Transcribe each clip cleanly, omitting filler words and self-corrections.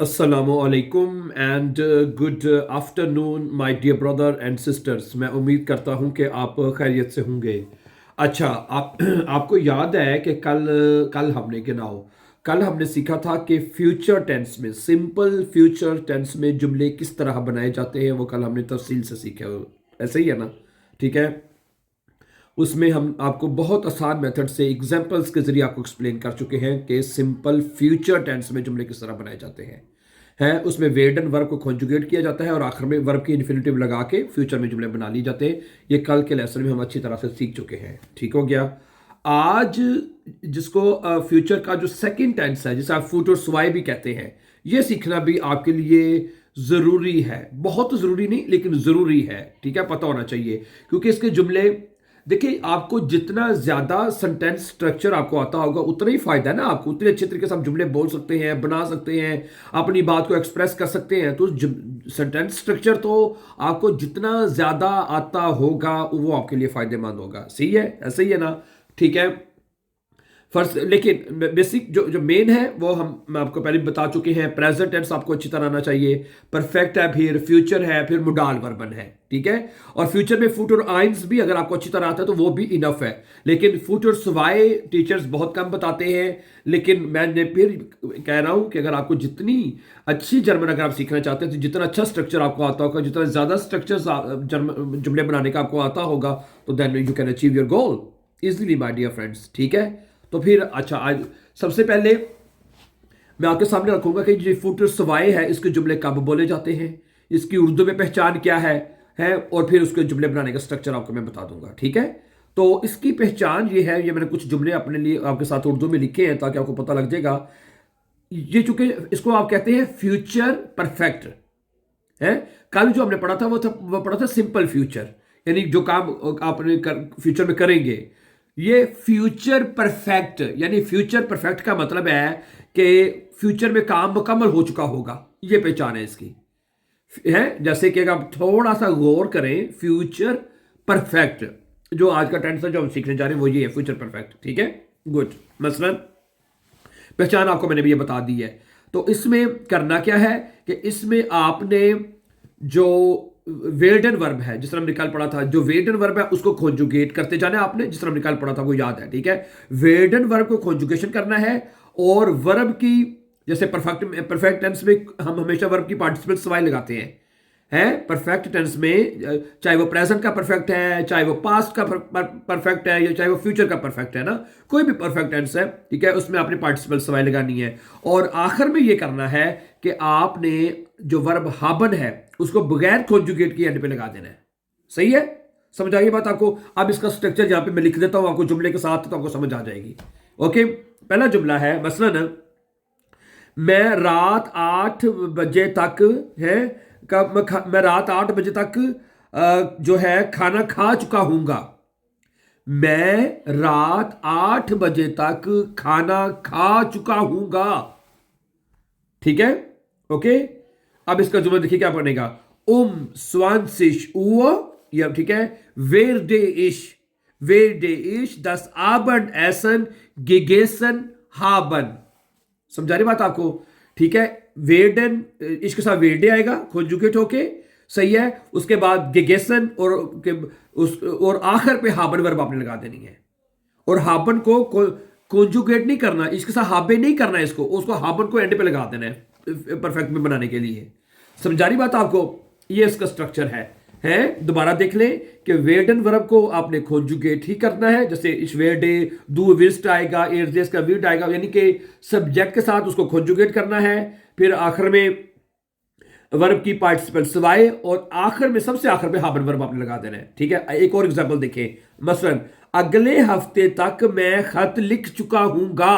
असलकुम and good afternoon my dear brother and sisters. मैं उम्मीद करता हूं कि आप खैरियत से होंगे। अच्छा, आप आपको याद है कि कल कल हमने गिनाओ कल हमने सीखा था कि फ्यूचर टेंस में, सिंपल फ्यूचर टेंस में जुमले किस तरह बनाए जाते हैं। वो कल हमने तफसील से सीखा। ऐसे ही है ना? ठीक है। उसमें हम आपको बहुत आसान मेथड से एग्जांपल्स के जरिए आपको एक्सप्लेन कर चुके हैं कि सिंपल फ्यूचर टेंस में जुमले किस तरह बनाए जाते हैं उसमें वेड एंड वर्ब को कॉन्जुगेट किया जाता है और आखिर में वर्ब की इन्फिनेटिव लगा के फ्यूचर में जुमले बना लिए जाते हैं। ये कल के लेसन में हम अच्छी तरह से सीख चुके हैं। ठीक हो गया। आज जिसको फ्यूचर का जो सेकंड टेंस है, जिसे आप फुट और स्वाई भी कहते हैं, ये सीखना भी आपके लिए ज़रूरी है। बहुत ज़रूरी नहीं, लेकिन ज़रूरी है। ठीक है, पता होना चाहिए, क्योंकि इसके जुमले, देखिए, आपको जितना ज्यादा सेंटेंस स्ट्रक्चर आपको आता होगा उतना ही फायदा है ना। आपको उतने अच्छे तरीके से आप जुमले बोल सकते हैं, बना सकते हैं, अपनी बात को एक्सप्रेस कर सकते हैं। तो सेंटेंस स्ट्रक्चर तो आपको जितना ज्यादा आता होगा वो आपके लिए फायदेमंद होगा। सही है? ऐसे ही है ना? ठीक है। फर्स्ट, लेकिन बेसिक जो जो मेन है वो मैं आपको पहले बता चुके हैं। प्रेजेंट टेंस आपको अच्छी तरह आना चाहिए, परफेक्ट है, फिर फ्यूचर है, फिर मुडाल वर्बन है। ठीक है। और फ्यूचर में फुट और आइंस भी अगर आपको अच्छी तरह आता है तो वो भी इनफ है। लेकिन फुट और सवाए टीचर्स बहुत कम बताते हैं। लेकिन मैंने फिर कह रहा हूं कि अगर आपको जितनी अच्छी जर्मन अगर आप सीखना चाहते हैं, तो जितना अच्छा स्ट्रक्चर आपको आता होगा, जितना ज्यादा स्ट्रक्चर जुमले बनाने का आपको आता होगा, तो then you can achieve your goal easily my dear friends. ठीक है। तो फिर अच्छा, आज सबसे पहले मैं आपके सामने रखूंगा कि जो फुट सवाए है इसके जुमले कब बोले जाते हैं, इसकी उर्दू में पहचान क्या है और फिर उसके जुमले बनाने का स्ट्रक्चर आपको मैं बता दूंगा। ठीक है। तो इसकी पहचान ये है, ये मैंने कुछ जुमले अपने लिए आपके साथ उर्दू में लिखे हैं ताकि आपको पता लग जाएगा। ये चूंकि इसको आप कहते हैं फ्यूचर परफेक्ट है। कल जो हमने पढ़ा था वो पढ़ा था सिंपल फ्यूचर, यानी जो काम आपने फ्यूचर में करेंगे। ये फ्यूचर परफेक्ट, यानी फ्यूचर परफेक्ट का मतलब है कि फ्यूचर में काम मुकम्मल हो चुका होगा। ये पहचान है इसकी, है। जैसे कि अगर आप थोड़ा सा गौर करें, फ्यूचर परफेक्ट जो आज का टेंस है जो हम सीखने जा रहे हैं वो ये है, फ्यूचर परफेक्ट। ठीक है, गुड। मसलन पहचान आपको मैंने भी ये बता दी है। तो इसमें करना क्या है कि इसमें आपने जो वेडन वर्ब है, जिस तरह हमने कल पढ़ा था, जो वेडन वर्ब है उसको कॉन्जुगेट करते जाना है आपने। जिस तरह हमने कल पढ़ा था वो याद है? ठीक है। वेडन वर्ब को कॉन्जुगेशन करना है और वर्ब की, जैसे परफेक्ट टेंस में हम हमेशा वर्ब की पार्टिसिपल सवाई लगाते हैं परफेक्ट टेंस में, चाहे वो प्रेजेंट का परफेक्ट है, चाहे वो पास्ट का परफेक्ट है, या चाहे वो फ्यूचर का परफेक्ट है ना, कोई भी परफेक्ट टेंस है। ठीक है, उसमें आपने पार्टिसिपल सवाई लगानी है। और आखिर में ये करना है कि आपने जो वर्ब हाबन है उसको बगैर कॉन्जुगेट की एंड पे लगा देना है। सही है? समझ आई बात आपको? अब इसका स्ट्रक्चर यहां पे मैं लिख देता हूं आपको जुमले के साथ, तो आपको समझ आ जाएगी। ओके, पहला जुमला है मसलन, मैं रात 8 बजे तक है मैं रात 8 बजे तक जो है खाना खा चुका हूंगा। मैं रात 8 बजे तक खाना खा चुका हूंगा। ठीक है। ओके, अब इसका जुमला देखिए क्या बनेगा। स्वांसिश या ठीक है, वेर डे इश दस आबन एसन गिगेसन हाबन। समझा रही बात आपको? ठीक है। वेडन इसके साथ वेडे आएगा कॉन्जुगेट होके। सही है। उसके बाद गिगेसन और आखिर पे हाबन वर्ब आपने लगा देनी है। और हाबन को कॉन्जुगेट नहीं करना, इसके साथ हाबे नहीं करना है, इसको उसको हाबन को एंड पे लगा देना है परफेक्ट में बनाने के लिए। समझा रही बात आपको? ये इसका स्ट्रक्चर है। दोबारा देख लें कि वेडन वर्ब को आपने कॉन्जुगेट ही करना है। जैसे इस वेडे दू विस्ट आएगा, एयरजेस का विड आएगा, यानी कि सब्जेक्ट के साथ उसको कॉन्जुगेट करना है। फिर आखिर में वर्ब की पार्टिसिपल सवाए और आखिर में, सबसे आखिर में हाबन वर्ब आपने लगा देना है। ठीक है। एक और एग्जांपल देखें, मसलन अगले हफ्ते तक मैं खत लिख चुका हूंगा।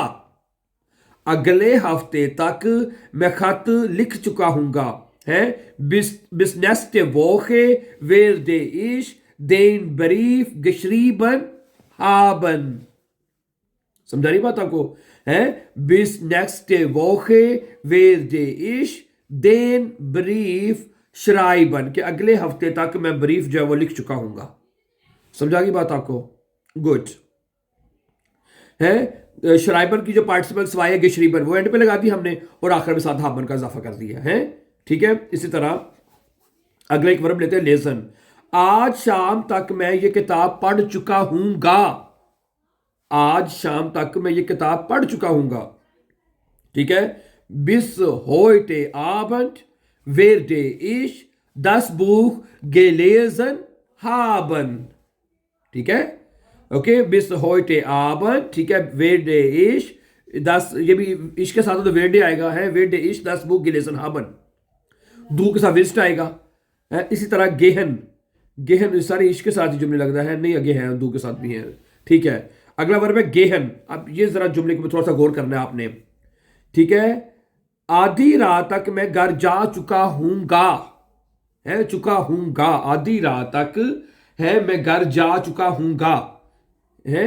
अगले हफ्ते तक मैं खत लिख चुका हूंगा है। bis nächste Woche werde ich den Brief geschrieben haben। समझा रही बात आपको? है bis nächste Woche werde ich den Brief schreiben, कि अगले हफ्ते तक मैं ब्रीफ जो है वो लिख चुका हूंगा। समझा गई बात आपको? गुड। है श्राइबर की जो पार्टिसिपल स्वाई है geschrieben, वो एंड पे लगा दी हमने और आखिर में साथ haben का इजाफा कर दिया है। ठीक है, इसी तरह अगला एक वर्ब लेते हैं लेसन। आज शाम तक मैं ये किताब पढ़ चुका हूंगा। आज शाम तक मैं ये किताब पढ़ चुका हूंगा। ठीक है, bis heute Abend werde ich das Buch gelesen haben। ठीक है, ओके, bis heute Abend, ठीक है, werde ich das, ये भी इश के साथ तो werde आएगा है, werde ich das Buch gelesen haben, दू के साथ विस्ट आएगा है। इसी तरह गेहन, गेहन सारे इश के साथ ही जुमले लगता है, नहीं आगे है दू के साथ भी है। ठीक है, अगला वर्ब है गेहन। अब ये जरा जुमले को थोड़ा सा गौर करना है आपने। ठीक है, आधी रात तक मैं घर जा चुका हूंगा, है चुका हूंगा, आधी रात तक है मैं घर जा चुका हूंगा है।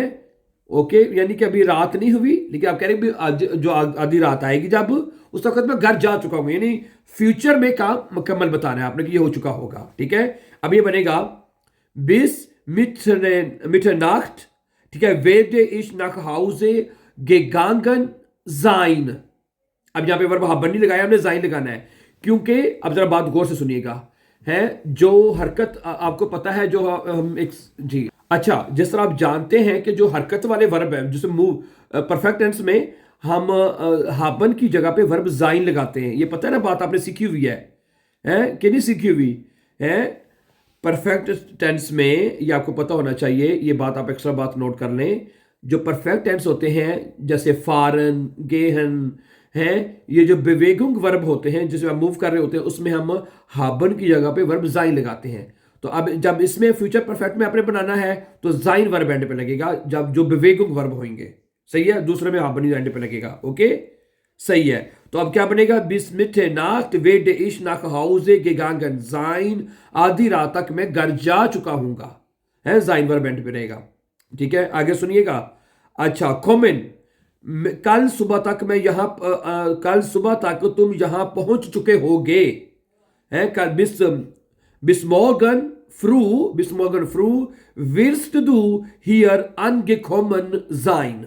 ओके, यानी कि अभी रात नहीं हुई, लेकिन आप कह रहे हैं जो आधी रात आएगी जब, उस वक्त मैं घर जा चुका हूं, यानी फ्यूचर में काम मुकम्मल बताना है आपने कि ये हो चुका होगा। ठीक है, अब ये बनेगा bis Mitternacht, ठीक है, werde ich nach Hause gegangen sein। अब यहां पे वर्ब haben नहीं लगाया हमने, जाइन लगाना है, क्योंकि अब जरा बात गौर से सुनिएगा है। जो हरकत आपको पता है, जो हम एक जी अच्छा, जिस तरह आप जानते हैं कि जो हरकत वाले वर्ब है, जिसे मूव परफेक्ट टेंस में हम haben की जगह पे वर्ब जाइन लगाते हैं, ये पता है ना, बात आपने सीखी हुई है कि नहीं सीखी हुई है। परफेक्ट टेंस में ये आपको पता होना चाहिए, ये बात आप एक्स्ट्रा बात नोट कर लें। जो परफेक्ट टेंस होते हैं जैसे फारन, गेहन हैं, ये जो बेवेगुंग वर्ब होते हैं जिसमें हम मूव कर रहे होते हैं, उसमें हम हाबन की जगह पे वर्ब जाइन लगाते हैं। तो अब जब इसमें फ्यूचर परफेक्ट में आपने बनाना है तो जाइन वर्ब एंड पे लगेगा, जब जो बेवेगुंग वर्ब होंगे। सही है, दूसरे में हाबन एंड पे लगेगा। ओके, सही है। तो अब क्या बनेगा, bis Mitternacht werde ich nach Hause gegangen sein, आधी रात तक मैं घर जा चुका हूंगा, है जाइन वर्ब एंड पे रहेगा। ठीक है, आगे सुनिएगा। अच्छा, kommen, कल सुबह तक मैं यहां कल सुबह तक तुम यहां पहुंच चुके होगे, है कल bis morgen früh wirst du hier angekommen sein,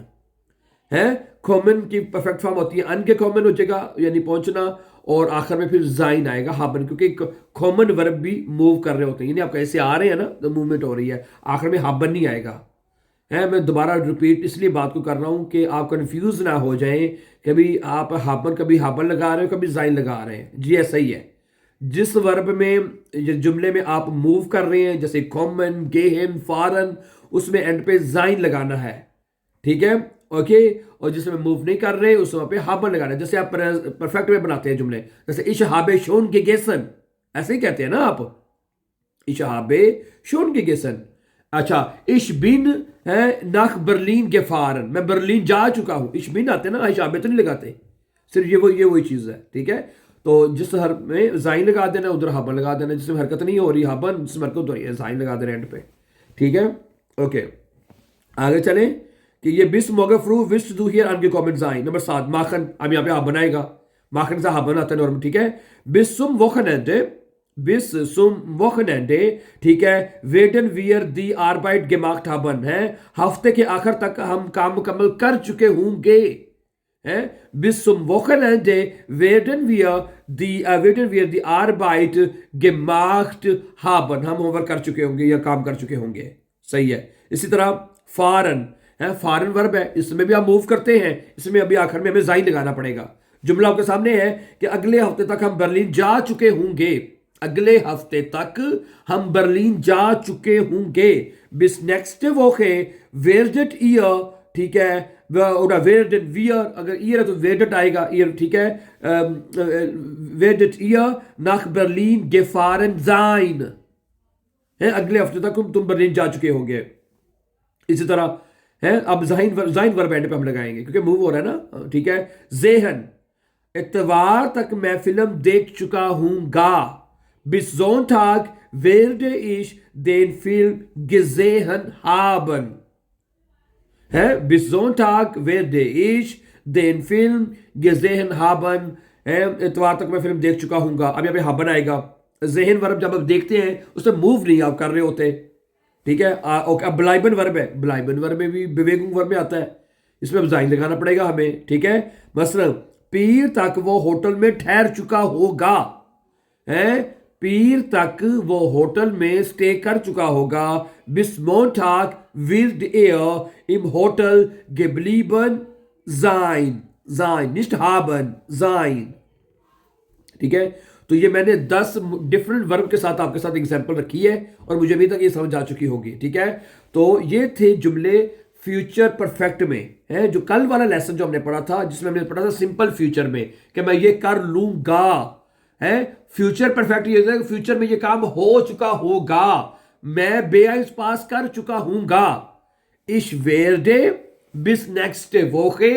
है। कॉमन की परफेक्ट फॉर्म होती है अनगेकॉमन हो जाएगा, यानी पहुंचना, और आखिर में फिर जाइन आएगा हाबन, क्योंकि कॉमन वर्ब भी मूव कर रहे होते हैं, यानी आप कैसे आ रहे हैं ना, तो मूवमेंट हो रही है, आखिर में हाबन नहीं आएगा है। मैं दोबारा रिपीट इसलिए बात को कर रहा हूं कि आप कंफ्यूज ना हो जाएं, कभी आप कभी हाबन लगा रहे हो, कभी जाइन लगा रहे हैं। जी ऐसा ही है, जिस वर्ब में जुमले में आप मूव कर रहे हैं, जैसे कॉमन, गेहन, फारन, उसमें एंड पे जाइन लगाना है। ठीक है, ओके, और जिसमें मूव नहीं कर रहे उस वहां पे हाबन लगाना है। जैसे आप परफेक्ट में बनाते हैं जुमले, जैसे इश habe schon gegessen, ऐसे ही कहते हैं ना आप, इश habe schon gegessen। अच्छा, इश बिन है nach Berlin gefahren, मैं बर्लिन जा चुका हूं। इश बिन आते ना, इश habe तो नहीं लगाते, सिर्फ ये वही चीज है। ठीक है, तो जिस हर में जाइन लगा देना उधर हाबन लगा देना, जिसमें हरकत नहीं हो रही हाबन, जिसमें हरकत हो रही है जाइन लगा देना एंड पे। ठीक है, ओके, आगे चलें कि ये बिस मोगे फ्रू विस्ट दू हियर अनगेकॉमन जाइन। नंबर 7 माखन, अब यहाँ पे आप बनाएगा, माखन से हाबन आता है नॉर्मल। ठीक है, बिस सुम वोखनेंडे, ठीक है, वेडन वियर दी आर्बाइट gemacht haben, है हफ्ते के आखिर तक हम काम मुकम्मल कर चुके होंगे, है। bis zum Wochenende werden wir die Arbeit gemacht haben, हम होमवर्क कर चुके होंगे या काम कर चुके होंगे। सही है। इसी तरह फारन है, फारन वर्ब है, इसमें भी आप मूव करते हैं, इसमें अभी आखिर में हमें जाइन लगाना पड़ेगा। जुमला आपके सामने है कि अगले हफ्ते तक हम बर्लिन जा चुके होंगे, अगले हफ्ते तक हम बर्लिन जा चुके होंगे। bis nächste Woche werdet ihr, ठीक है, oder werden wir, अगर ihr है तो werdet आएगा, ihr, ठीक है, werdet ihr nach Berlin gefahren sein, है अगले हफ्ते तक तुम बर्लिन जा चुके होंगे। इसी तरह है, अब जाइन वर्ब एंड पे हम लगाएंगे क्योंकि मूव हो रहा है ना। ठीक है, जेहन, इतवार तक मैं फिल्म देख चुका हूंगा। bis Sonntag werde ich den Film gesehen haben, है bis Sonntag werde ich den Film gesehen haben, है इतवार तक मैं फिल्म देख चुका हूंगा। अब यहाँ पे हाबन आएगा। जेहन वर्ब जब आप देखते हैं उसमें मूव नहीं आप कर रहे होते। ठीक है, ओके, अब ब्लाइबन वर्ब है, ब्लाइबन वर्ब में भी बेवेगुंग वर्ब में आता है इसमें जाइन लगाना पड़ेगा हमें, ठीक है। मसलन पीर तक वो होटल में ठहर चुका होगा, है, पीर तक वो होटल में स्टे कर चुका होगा। बिस मोंटाग विल्ड एयर इम होटल गेब्लीबन जाइन, जाइन निस्ट हाबन जाइन, ठीक है। तो ये मैंने 10 डिफरेंट वर्ब के साथ आपके साथ एग्जांपल रखी है और मुझे अभी तक ये समझ आ चुकी होगी, ठीक है। तो ये थे जुमले फ्यूचर परफेक्ट में, है, जो कल वाला लेसन जो हमने पढ़ा था, जिसमें हमने पढ़ा था सिंपल फ्यूचर में कि मैं ये कर लूंगा, है। फ्यूचर परफेक्ट ये है कि फ्यूचर में ये काम हो चुका होगा, मैं बेआइंस पास कर चुका हूंगा। Ich werde bis nächste Woche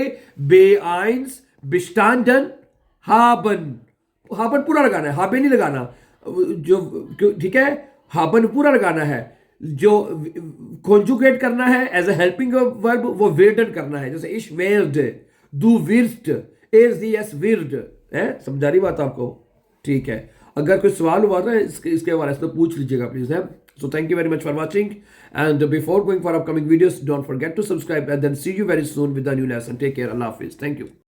B1 bestanden haben। हाबन पूरा लगाना है, हाबे नहीं लगाना, जो, ठीक है, हाबन पूरा लगाना है। जो कॉन्जुगेट करना है एज अ हेल्पिंग वर्ब वो वेर्डन करना है, जैसे इश वेर्ड, दू विर्स्ट, एस विर्ड, है। समझा रही बात आपको, ठीक है। अगर कोई सवाल हुआ ना इसके बारे में तो पूछ लीजिएगा प्लीज, है। So thank you very much for watching, and before going for upcoming videos, don't forget to subscribe, and then see you very soon with a new lesson. Take care. Allah Hafiz. Thank you.